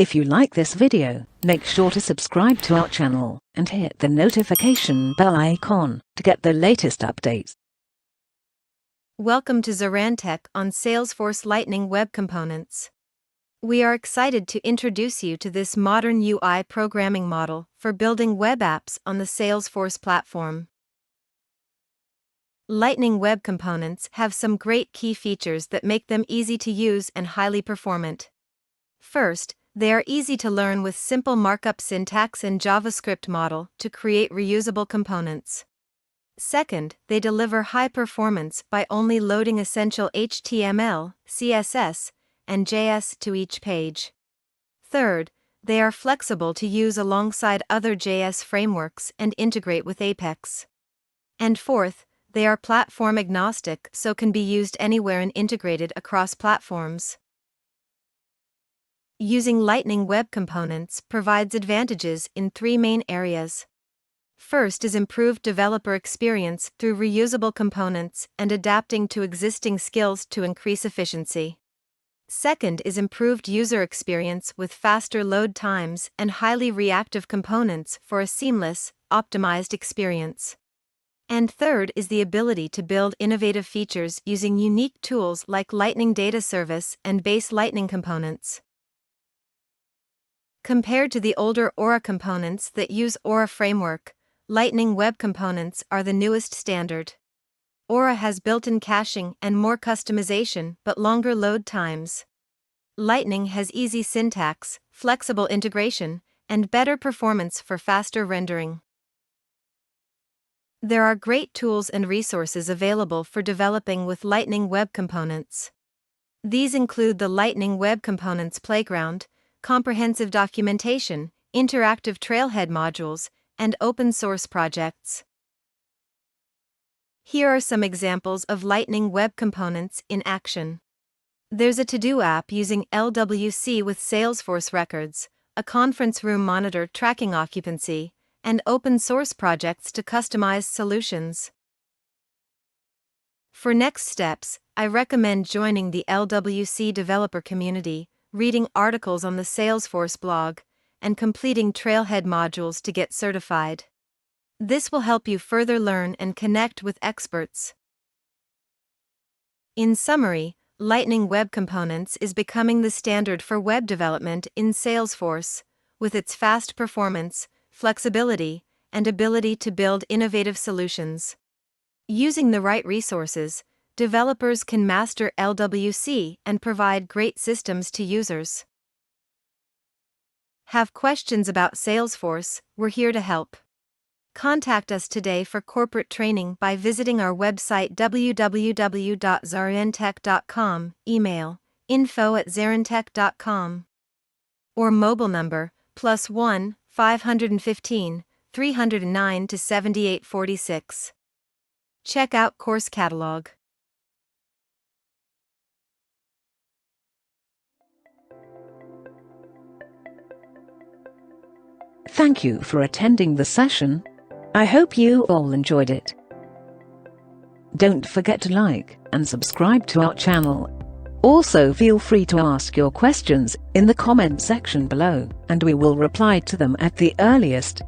If you like this video, make sure to subscribe to our channel and hit the notification bell icon to get the latest updates. Welcome to ZaranTech on Salesforce Lightning Web Components. We are excited to introduce you to this modern UI programming model for building web apps on the Salesforce platform. Lightning Web Components have some great key features that make them easy to use and highly performant. First, they are easy to learn with simple markup syntax and JavaScript model to create reusable components. Second, they deliver high performance by only loading essential HTML, CSS, and JS to each page. Third, they are flexible to use alongside other JS frameworks and integrate with Apex. And fourth, they are platform agnostic, so can be used anywhere and integrated across platforms. Using Lightning Web Components provides advantages in three main areas. First is improved developer experience through reusable components and adapting to existing skills to increase efficiency. Second is improved user experience with faster load times and highly reactive components for a seamless, optimized experience. And third is the ability to build innovative features using unique tools like Lightning Data Service and base Lightning components. Compared to the older Aura components that use Aura framework, Lightning Web Components are the newest standard. Aura has built-in caching and more customization but longer load times. Lightning has easy syntax, flexible integration, and better performance for faster rendering. There are great tools and resources available for developing with Lightning Web Components. These include the Lightning Web Components Playground, comprehensive documentation, interactive trailhead modules, and open-source projects. Here are some examples of Lightning Web Components in action. There's a to-do app using LWC with Salesforce records, a conference room monitor tracking occupancy, and open-source projects to customize solutions. For next steps, I recommend joining the LWC developer community, reading articles on the Salesforce blog, and completing Trailhead modules to get certified. This will help you further learn and connect with experts. In summary, Lightning Web Components is becoming the standard for web development in Salesforce, with its fast performance, flexibility, and ability to build innovative solutions. Using the right resources, developers can master LWC and provide great systems to users. Have questions about Salesforce? We're here to help. Contact us today for corporate training by visiting our website www.zarantech.com, email info@zarantech.com, or mobile number +1 515 309 7846. Check out course catalog. Thank you for attending the session. I hope you all enjoyed it. Don't forget to like and subscribe to our channel. Also, feel free to ask your questions in the comment section below, and we will reply to them at the earliest.